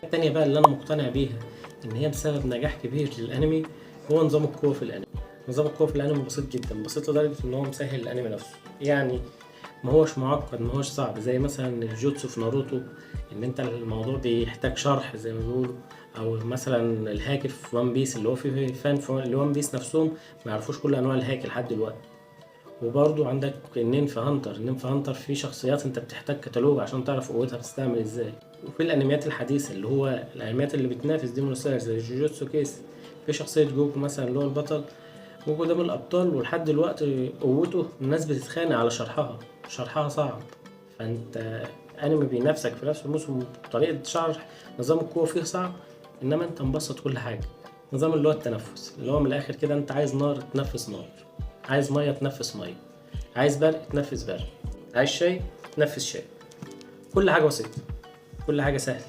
التانية بقى اللي انا مقتنع بيها ان هي بسبب نجاح كبير للانمي هو نظام القوة في الانمي. نظام القوة في الانمي بسيط جدا، بسيط لدرجة ان هو مسهل الانمي نفسه. يعني ما هوش معقد، ما هوش صعب زي مثلا الجوتسو في ناروتو، ان انت الموضوع بيحتاج شرح زي ما بيقولوا. او مثلا الهاكي في وان بيس، اللي هو في فان في وان بيس نفسهم ما يعرفوش كل انواع الهاكي لحد دلوقتي. وبرضو عندك النين في هانتر، النين في هانتر فيه شخصيات انت بتحتاج كتالوج عشان تعرف قوتها بتستعمل ازاي. وفي الانميات الحديثة اللي هو الانميات اللي بتنافس ديمون سلاير زي جوجوتسو كيس، في شخصية جوكو مثلا اللي هو البطل. جوكو ده من الابطال، ولحد دلوقتي قوته الناس بتتخانق على شرحها، شرحها صعب. فانت انمي بينافسك في نفس الموسم بطريقة شرح نظام القوة فيه صعب، انما انت مبسط كل حاجة. نظام اللي هو التنفس، اللي هو من الاخر كده انت عايز نار تنفس نار، عايز مية تنفس مية، عايز برق تنفس برق، عايز شاي تنفس شاي. كل حاجة بسيطة، كل حاجة سهلة.